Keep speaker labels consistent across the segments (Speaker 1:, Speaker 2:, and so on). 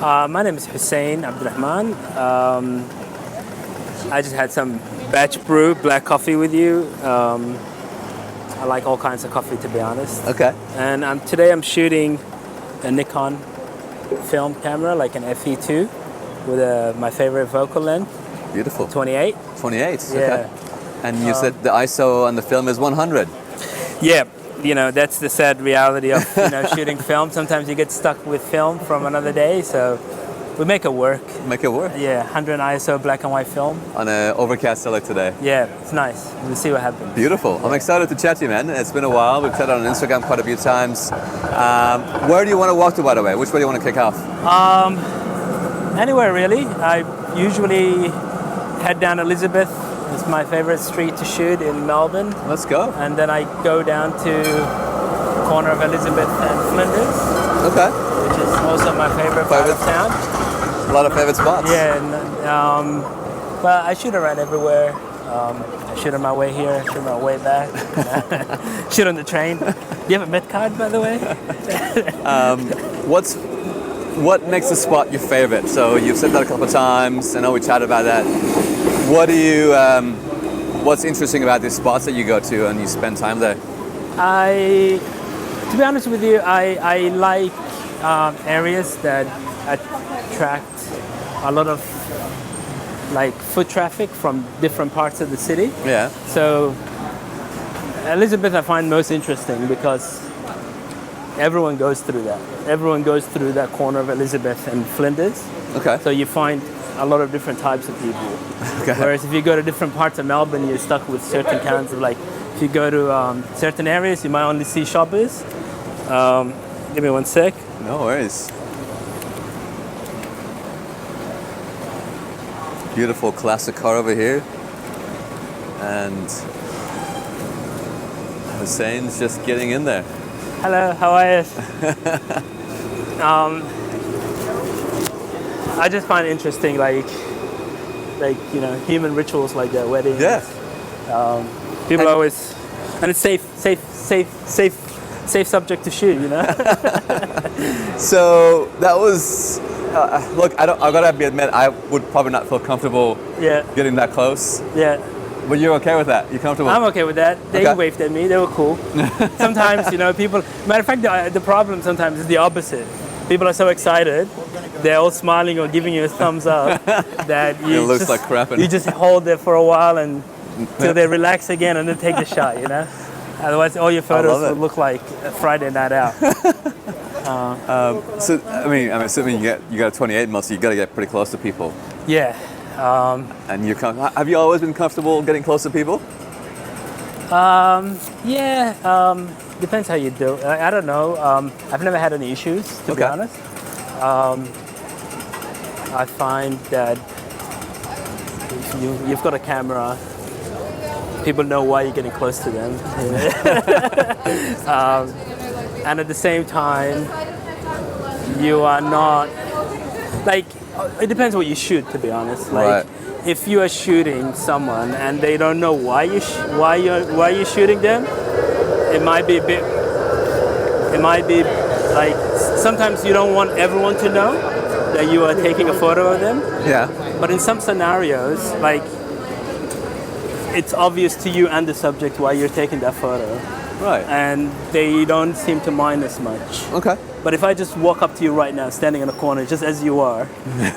Speaker 1: My name is Hussein Abdirahman. I just had some batch brew black coffee with you. I like all kinds of coffee, to be honest.
Speaker 2: Okay.
Speaker 1: And today I'm shooting a Nikon film camera, like an FE2, with my favorite focal length.
Speaker 2: Beautiful.
Speaker 1: 28.
Speaker 2: 28.
Speaker 1: Yeah.
Speaker 2: Okay. And you said the ISO on the film is 100.
Speaker 1: Yeah. That's the sad reality of shooting film. Sometimes you get stuck with film from another day, so we make it work.
Speaker 2: Make it work?
Speaker 1: Yeah, 100 ISO black and white film.
Speaker 2: On an overcast day like today.
Speaker 1: Yeah, it's nice. We'll see what happens.
Speaker 2: Beautiful. I'm excited to chat to you, man. It's been a while. We've chatted on Instagram quite a few times. Where do you want to walk to, by the way? Which way do you want to kick off?
Speaker 1: Anywhere, really. I usually head down Elizabeth. It's my favorite street to shoot in Melbourne.
Speaker 2: Let's go.
Speaker 1: And then I go down to corner of Elizabeth and Flinders.
Speaker 2: Okay.
Speaker 1: Which is also my favorite part of town.
Speaker 2: A lot of favorite spots.
Speaker 1: Yeah. But I shoot around everywhere. I shoot on my way here, I shoot on my way back. Shoot on the train. Do you have a Met card, by the way?
Speaker 2: What makes a spot your favorite? So you've said that a couple of times. I know we chatted about that. What do you? What's interesting about these spots that you go to and you spend time there?
Speaker 1: To be honest with you, I like areas that attract a lot of foot traffic from different parts of the city.
Speaker 2: Yeah.
Speaker 1: So Elizabeth I find most interesting because everyone goes through that. Everyone goes through that corner of Elizabeth and Flinders.
Speaker 2: Okay.
Speaker 1: So you find a lot of different types of people.
Speaker 2: Okay.
Speaker 1: Whereas if you go to different parts of Melbourne, you're stuck with certain kinds of if you go to certain areas, you might only see shoppers. Give me one sec.
Speaker 2: No worries. Beautiful classic car over here. And Hussein's just getting in there.
Speaker 1: Hello, how are you? I just find it interesting, human rituals like that, weddings.
Speaker 2: Yeah.
Speaker 1: People always, and it's safe subject to shoot,
Speaker 2: So that was, look, I gotta admit, I would probably not feel comfortable getting that close.
Speaker 1: Yeah.
Speaker 2: But you're okay with that? You're comfortable?
Speaker 1: I'm okay with that. They waved at me. They were cool. Sometimes, people. Matter of fact, the problem sometimes is the opposite. People are so excited, they're all smiling or giving you a thumbs up that
Speaker 2: it looks like crap.
Speaker 1: You just hold there for a while until they relax again and then take the shot. Otherwise, all your photos would look like a Friday night out.
Speaker 2: So I'm assuming you got a 28 mil, so you got to get pretty close to people.
Speaker 1: Yeah.
Speaker 2: And have you always been comfortable getting close to people?
Speaker 1: Depends how you do. I don't know. I've never had any issues, to be honest. I find that if you've got a camera, people know why you're getting close to them. And at the same time, you are not it depends what you shoot, to be honest.
Speaker 2: Right.
Speaker 1: If you are shooting someone and they don't know why you're shooting them, it might be sometimes you don't want everyone to know that you are taking a photo of them.
Speaker 2: Yeah.
Speaker 1: But in some scenarios, it's obvious to you and the subject why you're taking that photo.
Speaker 2: Right.
Speaker 1: And they don't seem to mind as much.
Speaker 2: Okay.
Speaker 1: But if I just walk up to you right now, standing in a corner, just as you are,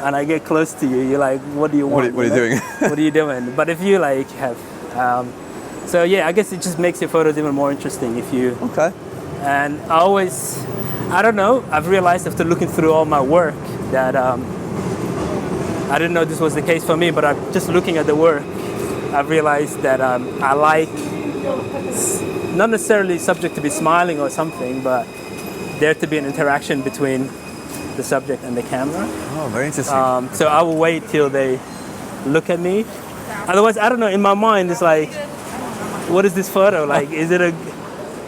Speaker 1: and I get close to you, you're like, what do you want?
Speaker 2: What are you doing?
Speaker 1: What are you doing? But if you have, I guess it just makes your photos even more interesting if you.
Speaker 2: Okay.
Speaker 1: And I don't know, I've realized after looking through all my work that I didn't know this was the case for me, but I'm just looking at the work, I've realized that I like, not necessarily subject to be smiling or something, but there to be an interaction between the subject and the camera.
Speaker 2: Oh, very interesting.
Speaker 1: So I will wait till they look at me. Otherwise, I don't know, in my mind, it's what is this photo? Is it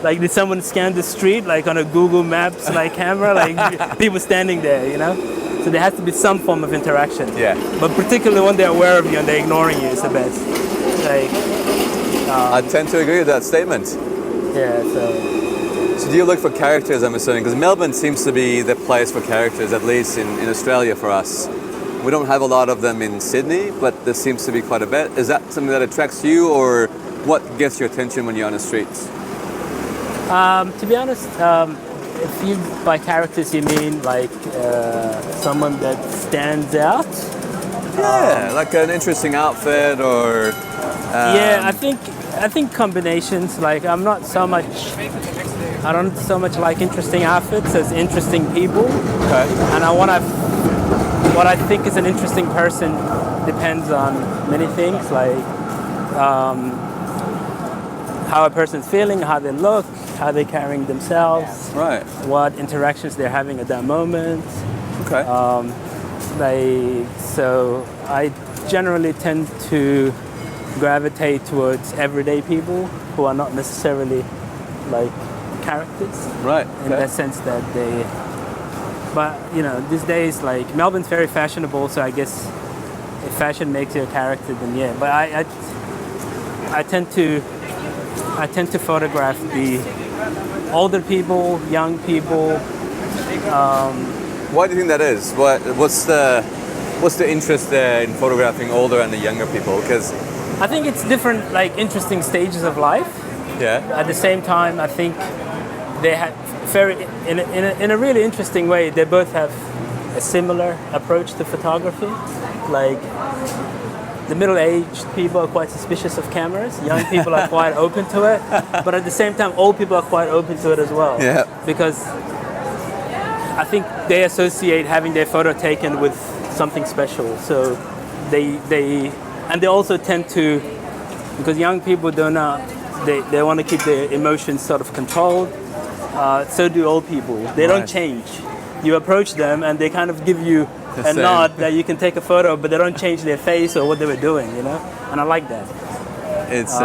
Speaker 1: did someone scan the street, on a Google Maps, camera? People standing there, So there has to be some form of interaction.
Speaker 2: Yeah.
Speaker 1: But particularly when they're aware of you and they're ignoring you, it's the best.
Speaker 2: I tend to agree with that statement.
Speaker 1: Yeah, so
Speaker 2: So do you look for characters, I'm assuming? Because Melbourne seems to be the place for characters, at least in Australia for us. We don't have a lot of them in Sydney, but there seems to be quite a bit. Is that something that attracts you, or what gets your attention when you're on the streets?
Speaker 1: To be honest, if you by characters you mean like someone that stands out.
Speaker 2: Yeah, like an interesting outfit, or
Speaker 1: Yeah, I think combinations. Like I don't so much like interesting outfits as interesting people.
Speaker 2: okay,
Speaker 1: And what I think is an interesting person depends on many things, like how a person's feeling, how they look, how they're carrying themselves,
Speaker 2: right,
Speaker 1: what interactions they're having at that moment.
Speaker 2: okay,
Speaker 1: So I generally tend to gravitate towards everyday people who are not necessarily like characters.
Speaker 2: right,
Speaker 1: In that sense that they, but you know, these days like Melbourne's very fashionable, so I guess if fashion makes you a character, then yeah. But I tend to photograph the older people, young people.
Speaker 2: Why do you think that is? What's the interest there in photographing older and the younger people? Because
Speaker 1: I think it's different, like interesting stages of life.
Speaker 2: yeah,
Speaker 1: At the same time, I think they have in a really interesting way. They both have a similar approach to photography. Like the middle-aged people are quite suspicious of cameras. Young people are quite open to it, but at the same time, old people are quite open to it as well.
Speaker 2: Yeah.
Speaker 1: Because I think they associate having their photo taken with something special. So they also tend to, because young people do not, they want to keep their emotions sort of controlled. So do old people. They don't change. You approach them and they kind of give you a nod that you can take a photo, but they don't change their face or what they were doing, you know? And I like that.
Speaker 2: it's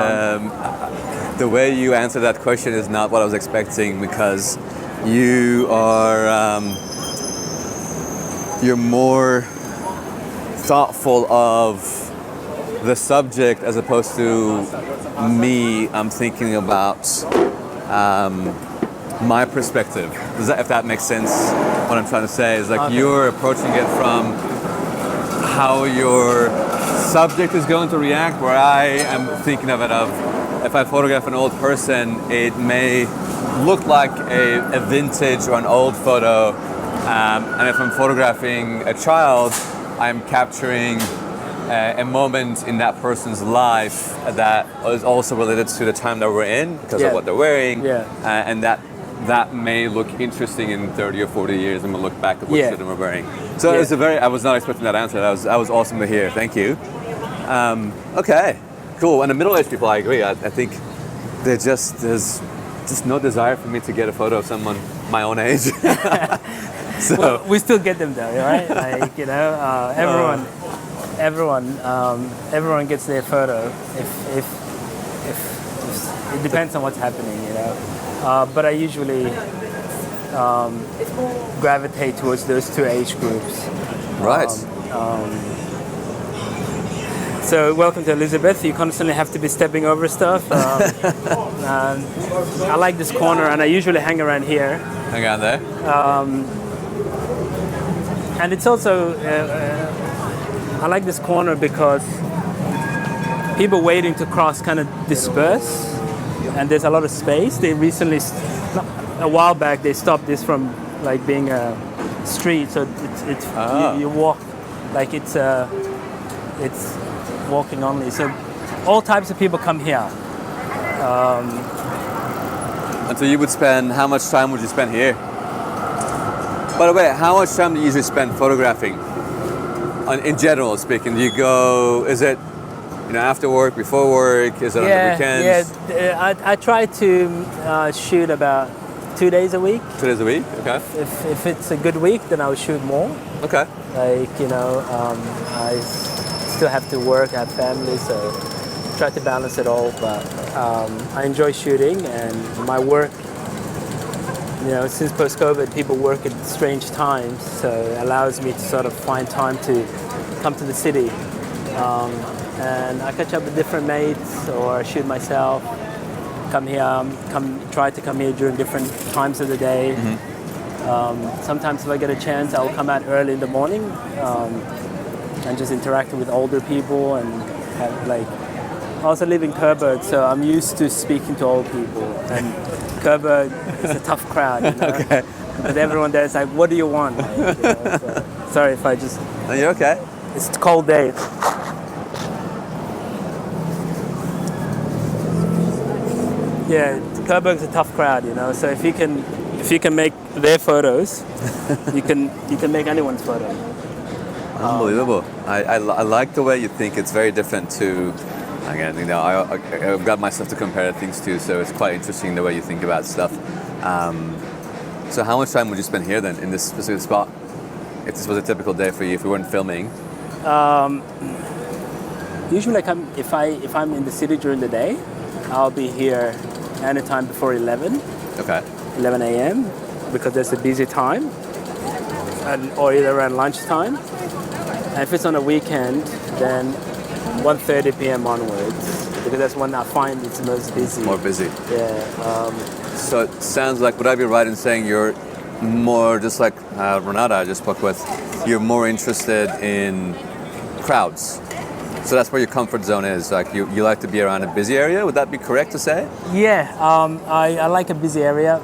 Speaker 2: the way you answer that question is not what I was expecting, because you are you're more thoughtful of the subject as opposed to me. I'm thinking about my perspective. If that makes sense, what I'm trying to say is like you're approaching it from how your subject is going to react, where I am thinking of it of if I photograph an old person, it may look like a vintage or an old photo, and if I'm photographing a child, I'm capturing a moment in that person's life that is also related to the time that we're in because of what they're wearing, and that may look interesting in 30 or 40 years, and we'll look back at what children were wearing. So it's I was not expecting that answer. That was awesome to hear. Thank you. Okay, cool. And the middle-aged people, I agree. I think there's just no desire for me to get a photo of someone my own age. So
Speaker 1: well, we still get them though, right? Like, you know, everyone gets their photo if it depends on what's happening, you know. But I usually gravitate towards those two age groups.
Speaker 2: Right.
Speaker 1: So welcome to Elizabeth. You constantly have to be stepping over stuff. I like this corner, and I usually hang around here.
Speaker 2: Hang on there.
Speaker 1: And it's also, I like this corner because people waiting to cross kind of disperse, and there's a lot of space. They recently, a while back, they stopped this from like being a street, so it's you walk, like it's walking only. So all types of people come here.
Speaker 2: And so you would spend, how much time would you spend here? By the way, how much time do you usually spend photographing? In general speaking, do you go, is it, you know, after work, before work? Is it on the weekends?
Speaker 1: Yeah, I try to shoot about 2 days a week.
Speaker 2: 2 days a week, okay.
Speaker 1: If it's a good week, then I'll shoot more.
Speaker 2: Okay.
Speaker 1: Like, you know, I still have to work, I have family, so try to balance it all. But I enjoy shooting, and my work, you know, since post-COVID, people work at strange times, so it allows me to sort of find time to come to the city. And I catch up with different mates, or I shoot myself. come here, try to come here during different times of the day. Sometimes if I get a chance, I'll come out early in the morning and just interact with older people and have like. I also live in Coburg, so I'm used to speaking to old people. And Coburg is a tough crowd, you know?
Speaker 2: Okay.
Speaker 1: But everyone there is like, "What do you want?" Like, you know, so, sorry if I just.
Speaker 2: No, you're okay.
Speaker 1: It's a cold day. Yeah, Coburg's a tough crowd, you know. So if you can make their photos, you can make anyone's photo.
Speaker 2: Unbelievable. I like the way you think. It's very different to. Again, you know, I've got myself to compare things to, so it's quite interesting the way you think about stuff. So how much time would you spend here then, in this specific spot? If this was a typical day for you, if we weren't filming?
Speaker 1: Usually, if I'm in the city during the day, I'll be here anytime before 11.
Speaker 2: Okay.
Speaker 1: 11 a.m. because there's a busy time, or either around lunchtime. And if it's on a weekend, then 1:30 p.m. onwards, because that's when I find it's most busy.
Speaker 2: More busy.
Speaker 1: Yeah.
Speaker 2: So it sounds like, would I be right in saying you're more, just like Renata I just spoke with, you're more interested in crowds? So that's where your comfort zone is. Like you like to be around a busy area. Would that be correct to say?
Speaker 1: Yeah, I like a busy area,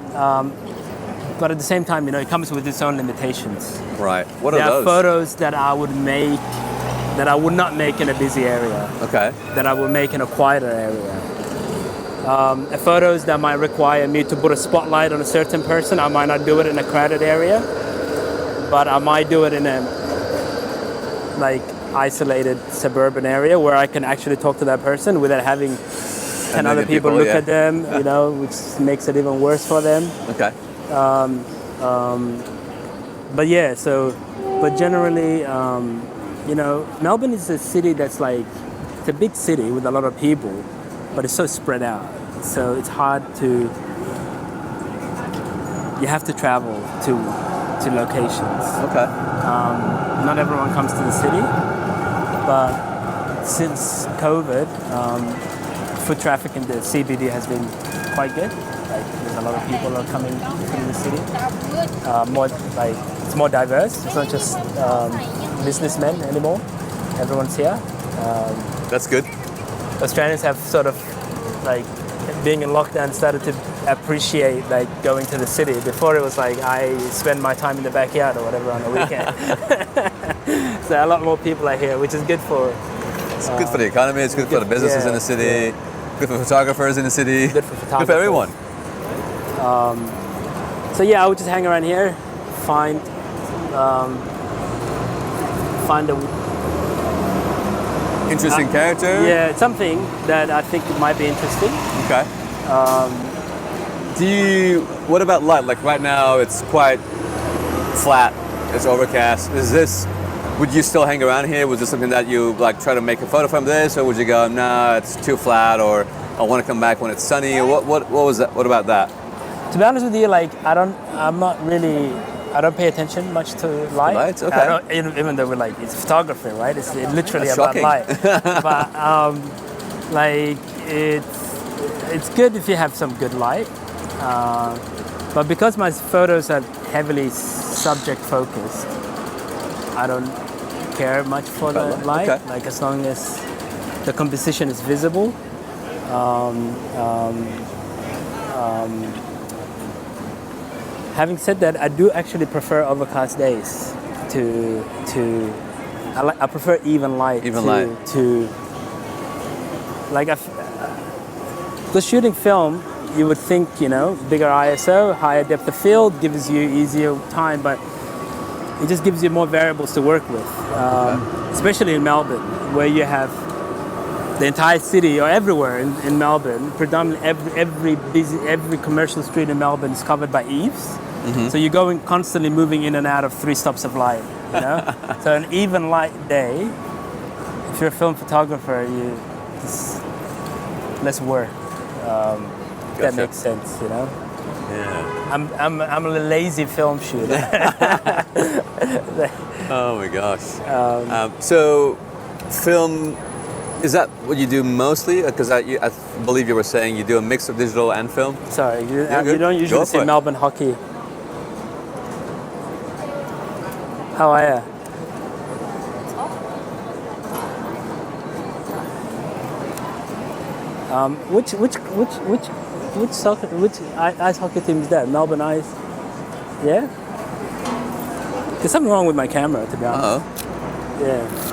Speaker 1: but at the same time, you know, it comes with its own limitations.
Speaker 2: Right. What are
Speaker 1: there
Speaker 2: those?
Speaker 1: There are photos that I would make that I would not make in a busy area.
Speaker 2: Okay. That
Speaker 1: I would make in a quieter area. Photos that might require me to put a spotlight on a certain person, I might not do it in a crowded area, but I might do it in a like isolated suburban area where I can actually talk to that person without having 10 other people look at them, you know, which makes it even worse for them.
Speaker 2: Okay.
Speaker 1: But yeah, but generally, you know, Melbourne is a city that's like, it's a big city with a lot of people, but it's so spread out. So it's hard to, you have to travel to locations.
Speaker 2: Okay.
Speaker 1: Not everyone comes to the city, but since COVID, foot traffic in the CBD has been quite good. Like there's a lot of people are coming to the city. More like, it's more diverse. It's not just businessmen anymore. Everyone's here.
Speaker 2: That's good.
Speaker 1: Australians have sort of like being in lockdown started to appreciate like going to the city. Before it was like I spend my time in the backyard or whatever on the weekend. So a lot more people are here, which is good for.
Speaker 2: It's good for the economy. It's good for the businesses in the city. Yeah. Good for photographers in the city.
Speaker 1: Good for photographers.
Speaker 2: Good for everyone.
Speaker 1: So yeah, I would just hang around here, find a
Speaker 2: interesting character?
Speaker 1: Yeah, something that I think might be interesting.
Speaker 2: Okay. What about light? Like right now it's quite flat, it's overcast. Would you still hang around here? Was this something that you like try to make a photo from this, or would you go, nah, it's too flat, or I want to come back when it's sunny? What was that? What about that?
Speaker 1: To be honest with you, like I don't pay attention much to light.
Speaker 2: Lights, okay.
Speaker 1: Even though we're like, it's photography, right? It's literally about light. But like it's good if you have some good light. But because my photos are heavily subject focused, I don't care much for the light. Okay. Like as long as the composition is visible. Having said that, I do actually prefer overcast days I prefer even light. The shooting film, you would think, you know, bigger ISO, higher depth of field gives you easier time, but it just gives you more variables to work with, especially in Melbourne, where you have the entire city, or everywhere in Melbourne, predominantly every commercial street in Melbourne is covered by eaves. Mm-hmm. So you're going constantly moving in and out of 3 stops of light, you know? So an even light day, if you're a film photographer, just less work. If that makes sense, you know? Yeah. I'm a lazy film shooter.
Speaker 2: Oh my gosh. So film Is that what you do mostly? Because I believe you were saying you do a mix of digital and film.
Speaker 1: Sorry, you
Speaker 2: good.
Speaker 1: don't usually
Speaker 2: Go
Speaker 1: see
Speaker 2: for it.
Speaker 1: Melbourne hockey. How are you? Which soccer, ice hockey team is that? Melbourne Ice. Yeah. There's something wrong with my camera, to be honest.
Speaker 2: Oh.
Speaker 1: Yeah.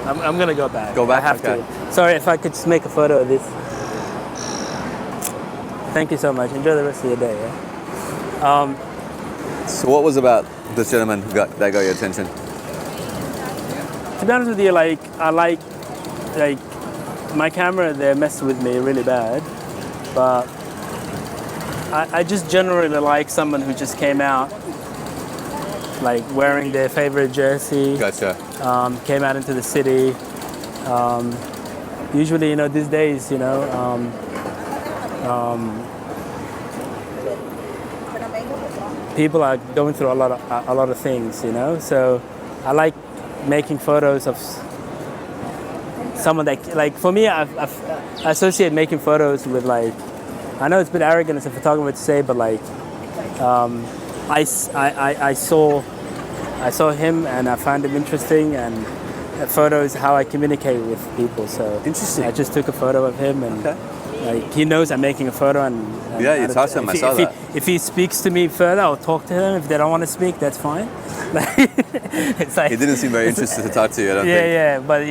Speaker 1: I'm gonna go back.
Speaker 2: Go back?
Speaker 1: I have
Speaker 2: Okay.
Speaker 1: to. Sorry, if I could just make a photo of this. Thank you so much. Enjoy the rest of your day. Yeah?
Speaker 2: So what was about this gentleman that got your attention?
Speaker 1: To be honest with you, like I like my camera. They messed with me really bad, but I just generally like someone who just came out, like wearing their favorite jersey.
Speaker 2: Gotcha.
Speaker 1: Came out into the city. Usually, these days, people are going through a lot of things, So I like making photos of someone that, like, for me, I associate making photos with, like, I know it's a bit arrogant as a photographer to say, but like, I saw him and I found him interesting, and a photo is how I communicate with people. So
Speaker 2: Interesting.
Speaker 1: I just took a photo of him, and like he knows I'm making a photo. And
Speaker 2: Yeah, you talked to him. I saw that.
Speaker 1: If he speaks to me further, I'll talk to him. If they don't want to speak, that's fine. It's like
Speaker 2: He didn't seem very interested to talk to you, I don't think.
Speaker 1: yeah, but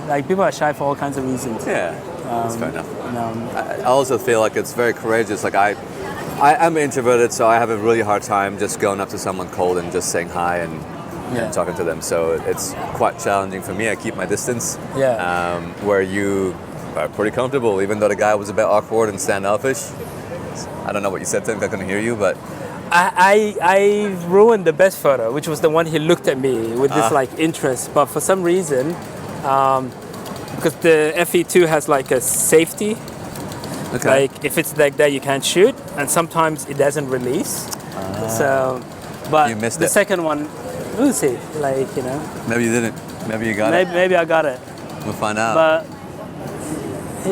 Speaker 1: like people are shy for all kinds of reasons.
Speaker 2: Yeah, that's fair enough.
Speaker 1: And,
Speaker 2: I also feel like it's very courageous. Like I'm introverted, so I have a really hard time just going up to someone cold and just saying hi and talking to them. So it's quite challenging for me. I keep my distance.
Speaker 1: Yeah.
Speaker 2: Where you are pretty comfortable, even though the guy was a bit awkward and standoffish. I don't know what you said to him. I couldn't hear you, but
Speaker 1: I ruined the best photo, which was the one he looked at me with this like interest. But for some reason, because the FE2 has like a safety.
Speaker 2: okay.
Speaker 1: Like if it's like that, you can't shoot, and sometimes it doesn't release. So, but
Speaker 2: You missed
Speaker 1: the
Speaker 2: it.
Speaker 1: second one, we'll see. Like
Speaker 2: Maybe you didn't. Maybe you got it.
Speaker 1: maybe I got it,
Speaker 2: We'll find out.
Speaker 1: but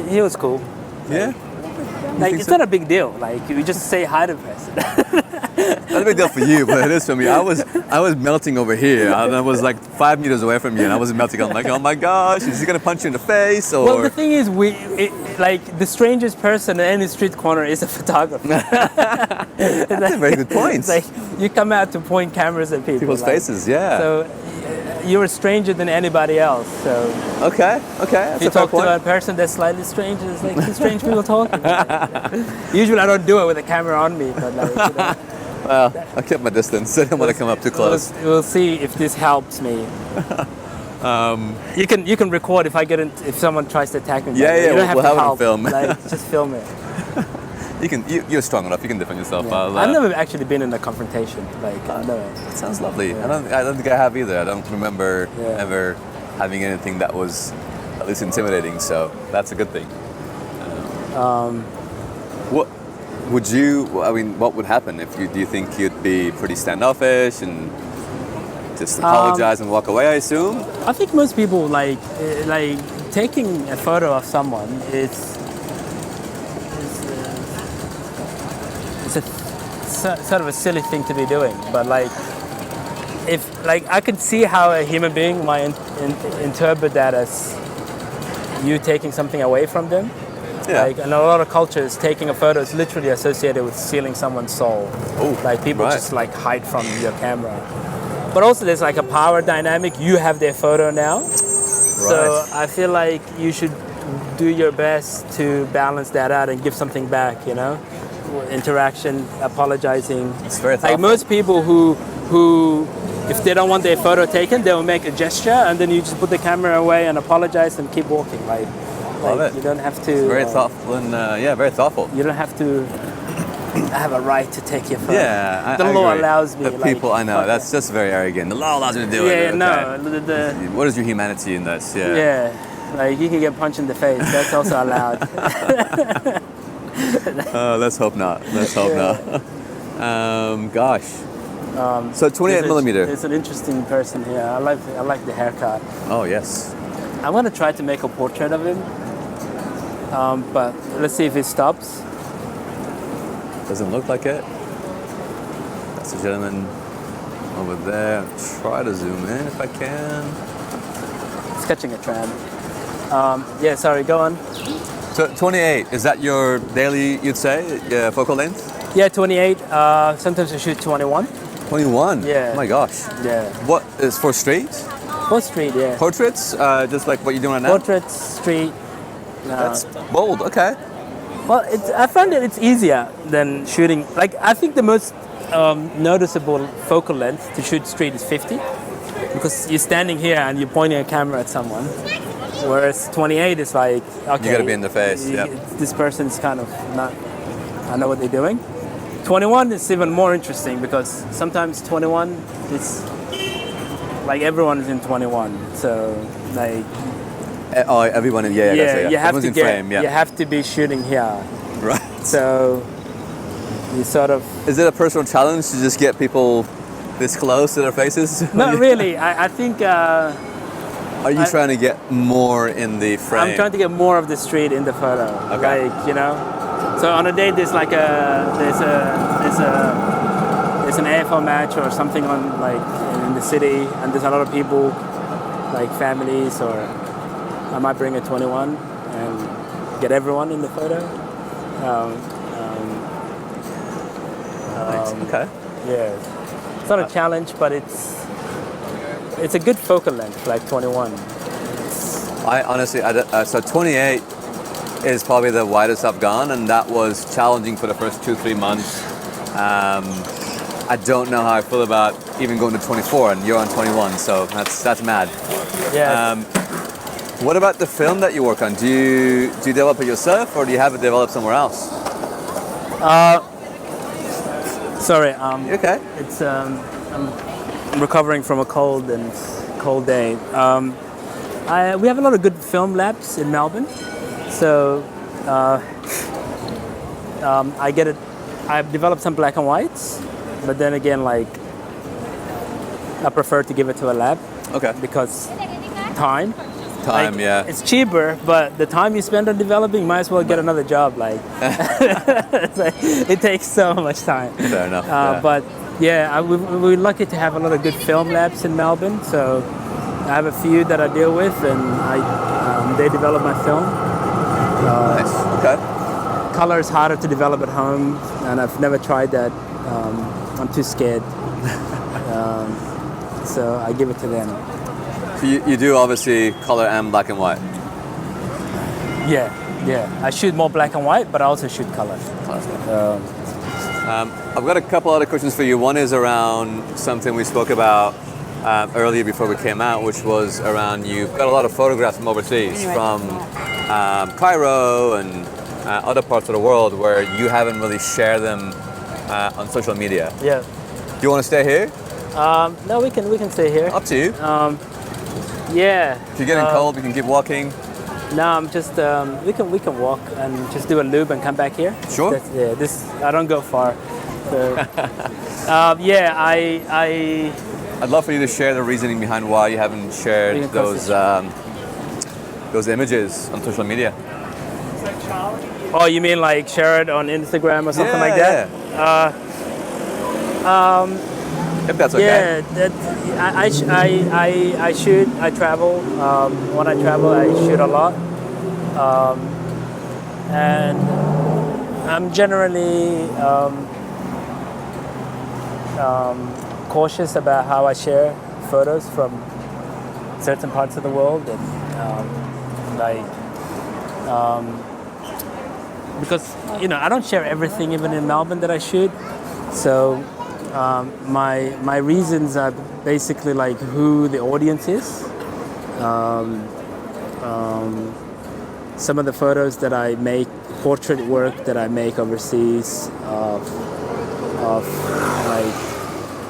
Speaker 1: he was cool.
Speaker 2: yeah.
Speaker 1: Like
Speaker 2: think
Speaker 1: it's
Speaker 2: so?
Speaker 1: not a big deal. Like you just say hi to the person.
Speaker 2: Not a big deal for you, but it is for me. I was melting over here. I was like 5 meters away from you, and I wasn't melting. I'm like, oh my gosh, is he gonna punch you in the face? Or
Speaker 1: Well, the thing is, like the strangest person in any street corner is a photographer.
Speaker 2: that's a very good point.
Speaker 1: It's like you come out to point cameras at people.
Speaker 2: People's
Speaker 1: like,
Speaker 2: faces, yeah.
Speaker 1: So you're a stranger than anybody else. So
Speaker 2: Okay, that's
Speaker 1: if you
Speaker 2: a fair
Speaker 1: talk to
Speaker 2: point.
Speaker 1: a person that's slightly strange, it's like two strange people talking. Usually I don't do it with a camera on me, but like,
Speaker 2: Well, I kept my distance. I didn't want to come up too close.
Speaker 1: We'll see if this helps me. You can record if someone tries to attack me.
Speaker 2: Yeah,
Speaker 1: you don't have
Speaker 2: we'll
Speaker 1: to
Speaker 2: have it on
Speaker 1: help.
Speaker 2: film.
Speaker 1: Like just film it.
Speaker 2: You're strong enough. You can defend yourself.
Speaker 1: Yeah. I've never actually been in a confrontation. Like no.
Speaker 2: That sounds lovely. I don't think I have either. I don't remember
Speaker 1: Yeah.
Speaker 2: ever having anything that was at least intimidating. So that's a good thing. What would you? I mean, what would happen if you? Do you think you'd be pretty standoffish and just apologize and walk away? I assume.
Speaker 1: I think most people like taking a photo of someone is it's a sort of a silly thing to be doing, but like if like I could see how a human being might interpret that as you taking something away from them.
Speaker 2: Yeah.
Speaker 1: Like in a lot of cultures, taking a photo is literally associated with stealing someone's soul.
Speaker 2: Oh,
Speaker 1: like people
Speaker 2: right.
Speaker 1: just like hide from your camera. But also there's like a power dynamic. You have their photo now. So I feel like you should do your best to balance that out and give something back, interaction, apologizing.
Speaker 2: It's very thoughtful.
Speaker 1: Like most people who if they don't want their photo taken, they'll make a gesture and then you just put the camera away and apologize and keep walking.
Speaker 2: Love it.
Speaker 1: You don't have to.
Speaker 2: Very thoughtful and very thoughtful.
Speaker 1: You don't have to have a right to take your photo.
Speaker 2: Yeah,
Speaker 1: the
Speaker 2: I
Speaker 1: law
Speaker 2: agree.
Speaker 1: allows me.
Speaker 2: The people I know,
Speaker 1: fuck
Speaker 2: that's just very arrogant. The law allows me to do it.
Speaker 1: Yeah,
Speaker 2: Okay.
Speaker 1: no.
Speaker 2: What is your humanity in this? Yeah.
Speaker 1: Yeah, like you can get punched in the face. That's also allowed.
Speaker 2: Let's hope not. Let's hope not. Gosh. So 28 millimeter.
Speaker 1: It's an interesting person here. I like the haircut.
Speaker 2: Oh yes.
Speaker 1: I'm gonna try to make a portrait of him, but let's see if it stops.
Speaker 2: Doesn't look like it. That's a gentleman over there. Try to zoom in if I can.
Speaker 1: Sketching a tram. Yeah, sorry, go on.
Speaker 2: So 28, is that your daily, you'd say, focal length?
Speaker 1: Yeah, 28. Sometimes I shoot 21.
Speaker 2: 21?
Speaker 1: Yeah.
Speaker 2: Oh my gosh.
Speaker 1: Yeah.
Speaker 2: What is for street?
Speaker 1: For street, yeah.
Speaker 2: Portraits? Just like what you're doing right now?
Speaker 1: Portraits, street.
Speaker 2: That's bold, okay.
Speaker 1: Well, I find that it's easier than shooting. Like, I think the most noticeable focal length to shoot street is 50, because you're standing here and you're pointing a camera at someone. Whereas 28 is like, okay,
Speaker 2: You gotta be in the face, yeah.
Speaker 1: This person's kind of not, I know what they're doing. 21 is even more interesting because sometimes 21 is like everyone is in 21. So like,
Speaker 2: Oh, everyone, yeah,
Speaker 1: you have
Speaker 2: everyone's
Speaker 1: to
Speaker 2: in frame, yeah.
Speaker 1: you have to be shooting here.
Speaker 2: Right.
Speaker 1: So you sort of.
Speaker 2: Is it a personal challenge to just get people this close to their faces?
Speaker 1: Not really. I think.
Speaker 2: Are you trying to get more in the frame?
Speaker 1: I'm trying to get more of the street in the photo.
Speaker 2: Okay.
Speaker 1: Like, you know. So on a day there's like there's an AFL match or something on like in the city, and there's a lot of people, like families, or I might bring a 21 and get everyone in the photo.
Speaker 2: Nice. Okay.
Speaker 1: Yeah. It's not a challenge, but it's a good focal length, like 21.
Speaker 2: I honestly, so 28 is probably the widest I've gone, and that was challenging for the first 2-3 months. I don't know how I feel about even going to 24, and you're on 21, so that's mad.
Speaker 1: Yeah.
Speaker 2: What about the film that you work on? Do you develop it yourself, or do you have it developed somewhere else?
Speaker 1: Sorry.
Speaker 2: You okay?
Speaker 1: It's I'm recovering from a cold day. We have a lot of good film labs in Melbourne, so I've developed some black and whites, but then again, like I prefer to give it to a lab.
Speaker 2: Okay.
Speaker 1: Because time.
Speaker 2: Time,
Speaker 1: like,
Speaker 2: yeah.
Speaker 1: It's cheaper, but the time you spend on developing, you might as well get another job. Like, it takes so much time.
Speaker 2: Fair enough. Yeah.
Speaker 1: But yeah, we're lucky to have a lot of good film labs in Melbourne. So I have a few that I deal with, and they develop my film.
Speaker 2: Nice. Okay.
Speaker 1: Color is harder to develop at home, and I've never tried that. I'm too scared. So I give it to them.
Speaker 2: So you do obviously color and black and white.
Speaker 1: Yeah. I shoot more black and white, but I also shoot color.
Speaker 2: I've got a couple other questions for you. One is around something we spoke about earlier before we came out, which was around you've got a lot of photographs from overseas, from Cairo and other parts of the world where you haven't really shared them on social media.
Speaker 1: Yeah.
Speaker 2: Do you want to stay here?
Speaker 1: No, we can stay here.
Speaker 2: Up to you.
Speaker 1: Yeah.
Speaker 2: If you're getting cold, we can keep walking.
Speaker 1: No, I'm just we can walk and just do a loop and come back here.
Speaker 2: Sure.
Speaker 1: I don't go far. So,
Speaker 2: I'd love for you to share the reasoning behind why you haven't shared those images on social media.
Speaker 1: Oh, you mean like share it on Instagram or something like that?
Speaker 2: If that's okay.
Speaker 1: Yeah, I shoot. I travel. When I travel, I shoot a lot, and I'm generally cautious about how I share photos from certain parts of the world, and because I don't share everything even in Melbourne that I shoot, so. My reasons are basically like who the audience is. Some of the photos that I make, portrait work that I make overseas of like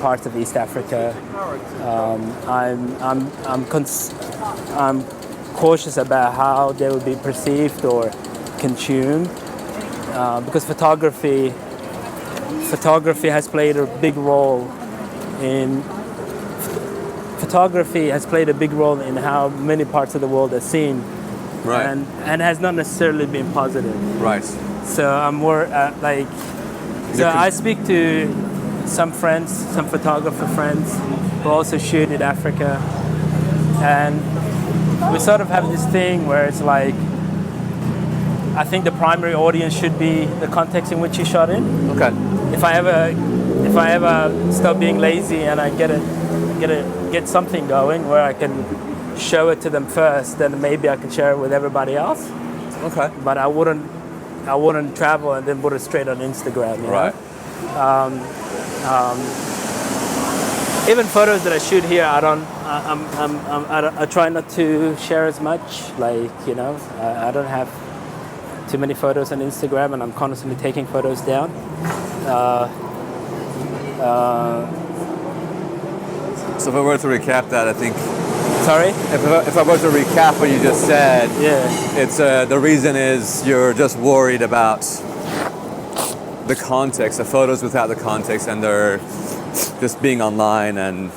Speaker 1: parts of East Africa. I'm cautious about how they will be perceived or consumed because photography has played a big role in photography has played a big role in how many parts of the world are seen,
Speaker 2: Right.
Speaker 1: and has not necessarily been positive.
Speaker 2: Right.
Speaker 1: So I'm more like, so I speak to some friends, some photographer friends who also shoot in Africa, and we sort of have this thing where it's like, I think the primary audience should be the context in which you shot in.
Speaker 2: Okay.
Speaker 1: If I ever stop being lazy and I get something going where I can show it to them first, then maybe I can share it with everybody else.
Speaker 2: Okay.
Speaker 1: But I wouldn't travel and then put it straight on Instagram. You know?
Speaker 2: Right.
Speaker 1: Even photos that I shoot here, I try not to share as much. Like, you know, I don't have too many photos on Instagram, and I'm constantly taking photos down.
Speaker 2: So if I were to recap that, I think
Speaker 1: Sorry?
Speaker 2: if I were to recap what you just said,
Speaker 1: Yeah.
Speaker 2: it's the reason is you're just worried about the context, the photos without the context, and they're just being online, and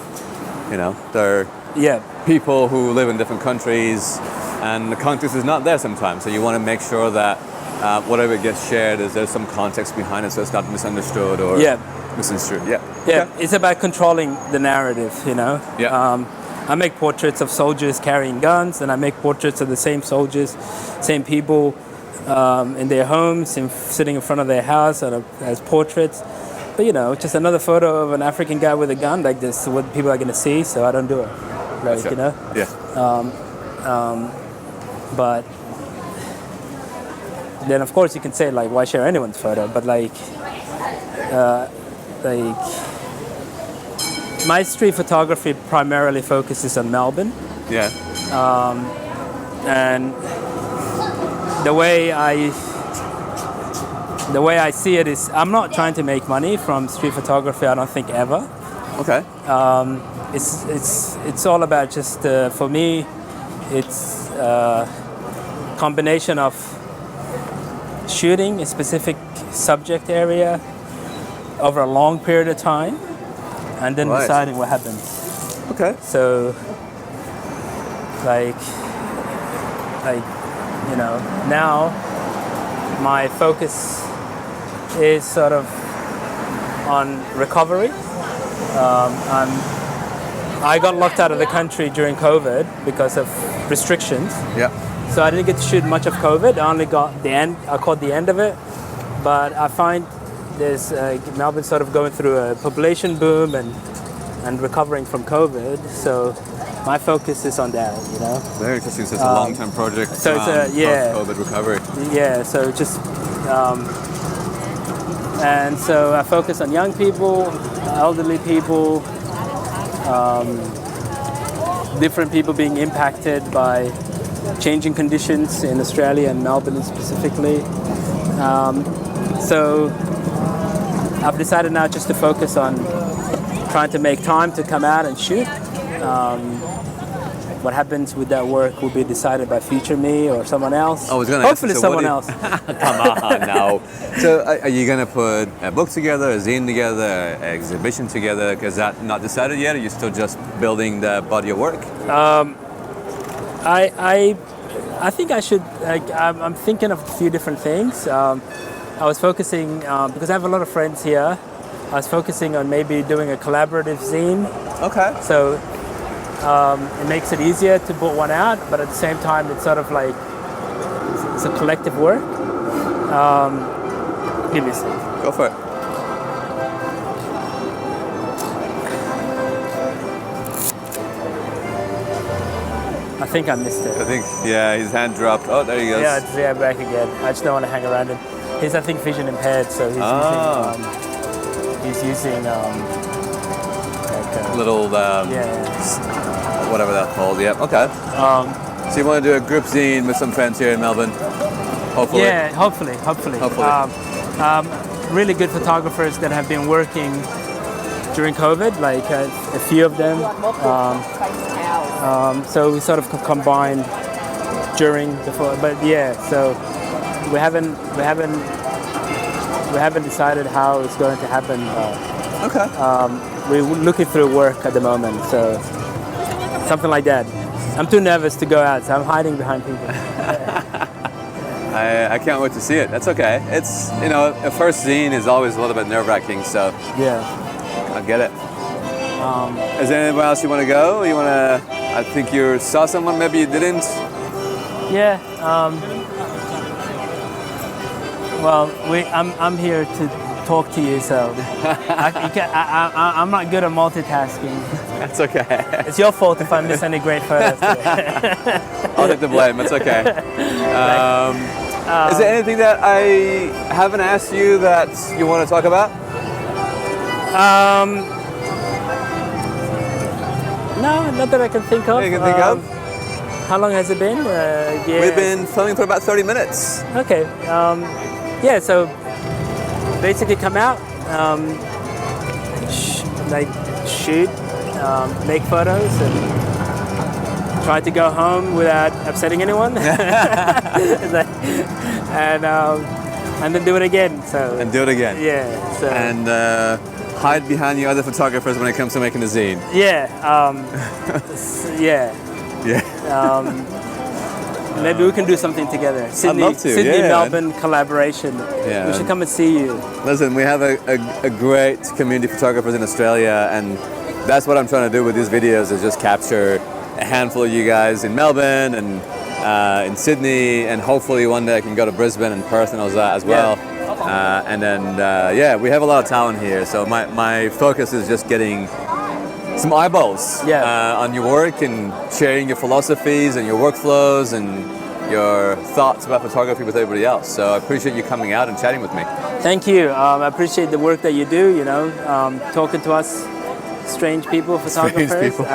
Speaker 2: you know they're
Speaker 1: Yeah.
Speaker 2: people who live in different countries, and the context is not there sometimes. So you want to make sure that whatever gets shared is there's some context behind it, so it's not misunderstood or misconstrued. Yeah.
Speaker 1: Yeah,
Speaker 2: Okay.
Speaker 1: it's about controlling the narrative, you know?
Speaker 2: Yeah.
Speaker 1: I make portraits of soldiers carrying guns, and I make portraits of the same soldiers, same people in their homes, sitting in front of their house as portraits. But, you know, just another photo of an African guy with a gun, like this, what people are going to see, so I don't do it. Like,
Speaker 2: Gotcha.
Speaker 1: you know?
Speaker 2: Yeah.
Speaker 1: But then, of course, you can say, like, why share anyone's photo? But, like my street photography primarily focuses on Melbourne,
Speaker 2: Yeah.
Speaker 1: and the way I see it is, I'm not trying to make money from street photography. I don't think ever.
Speaker 2: Okay.
Speaker 1: It's all about just for me, it's a combination of shooting a specific subject area over a long period of time, and then
Speaker 2: Right.
Speaker 1: deciding what happens.
Speaker 2: Okay.
Speaker 1: So, like, you know, now my focus is sort of on recovery. I got locked out of the country during COVID because of restrictions.
Speaker 2: Yeah.
Speaker 1: So I didn't get to shoot much of COVID. I only got the end. I caught the end of it. But I find there's Melbourne sort of going through a population boom and recovering from COVID. So my focus is on that, you know.
Speaker 2: Very interesting. So it's a long-term project.
Speaker 1: so it's
Speaker 2: post-COVID recovery.
Speaker 1: Yeah. So just and so I focus on young people, elderly people, different people being impacted by changing conditions in Australia and Melbourne specifically. So I've decided now just to focus on trying to make time to come out and shoot. What happens with that work will be decided by future me or someone else.
Speaker 2: I was going to
Speaker 1: Hopefully
Speaker 2: ask, so
Speaker 1: someone else.
Speaker 2: Come on now. So are you going to put a book together, a zine together, an exhibition together? Is that not decided yet? Or are you still just building the body of work?
Speaker 1: I think I should. I'm thinking of a few different things. I was focusing because I have a lot of friends here. I was focusing on maybe doing a collaborative zine.
Speaker 2: Okay.
Speaker 1: So it makes it easier to put one out, but at the same time, it's sort of like it's a collective work. Give me a second.
Speaker 2: Go for it.
Speaker 1: I think I missed it.
Speaker 2: I think, yeah, his hand dropped. Oh, there he goes.
Speaker 1: Yeah, back again. I just don't want to hang around him. He's, I think, vision impaired, so he's using like
Speaker 2: little, whatever that's called. Yeah. Okay. So you want to do a group zine with some friends here in Melbourne? Hopefully.
Speaker 1: Yeah, hopefully. Really good photographers that have been working during COVID, like a few of them. So we sort of combined during the, but yeah. So we haven't decided how it's going to happen.
Speaker 2: Okay.
Speaker 1: We're looking through work at the moment. So something like that. I'm too nervous to go out, so I'm hiding behind people.
Speaker 2: I can't wait to see it. That's okay. It's, you know, a first zine is always a little bit nerve-wracking, so
Speaker 1: Yeah.
Speaker 2: I get it. Is there anywhere else you want to go? You want to? I think you saw someone. Maybe you didn't.
Speaker 1: Yeah. Well, I'm here to talk to you, so I'm not good at multitasking.
Speaker 2: That's okay.
Speaker 1: It's your fault if I miss any great photos today.
Speaker 2: I'll take the blame. It's okay. Is there anything that I haven't asked you that you want to talk about?
Speaker 1: No, not that I can think of.
Speaker 2: You can think of?
Speaker 1: How long has it been? Yeah.
Speaker 2: We've been filming for about 30 minutes.
Speaker 1: Okay. Yeah. So basically, come out, shoot, make photos, and try to go home without upsetting anyone, and then do it again. So.
Speaker 2: And do it again.
Speaker 1: Yeah. So.
Speaker 2: And hide behind the other photographers when it comes to making a zine.
Speaker 1: Yeah. Yeah.
Speaker 2: Yeah.
Speaker 1: Maybe we can do something together. Sydney,
Speaker 2: I'd love to.
Speaker 1: Sydney,
Speaker 2: Yeah,
Speaker 1: Melbourne collaboration.
Speaker 2: Yeah,
Speaker 1: We should come and see you.
Speaker 2: Listen, we have a great community of photographers in Australia, and that's what I'm trying to do with these videos, is just capture a handful of you guys in Melbourne and in Sydney, and hopefully one day I can go to Brisbane and Perth and all that as well. And then, yeah, we have a lot of talent here, so my focus is just getting some eyeballs on your work and sharing your philosophies and your workflows and your thoughts about photography with everybody else. So I appreciate you coming out and chatting with me.
Speaker 1: Thank you. I appreciate the work that you do, you know, talking to us strange people, photographers.
Speaker 2: Strange people.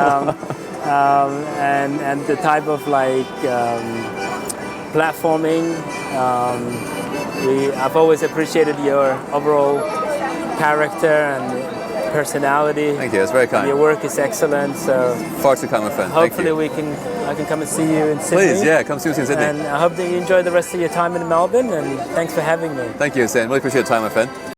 Speaker 1: And the type of like platforming. I've always appreciated your overall character and personality.
Speaker 2: Thank you. That's very kind.
Speaker 1: Your work is excellent. So
Speaker 2: far too kind, my friend.
Speaker 1: hopefully I can come and see you in Sydney.
Speaker 2: Please, yeah, come see us in Sydney.
Speaker 1: And I hope that you enjoy the rest of your time in Melbourne. And thanks for having me.
Speaker 2: Thank you, Hussein. Really appreciate your time, my friend.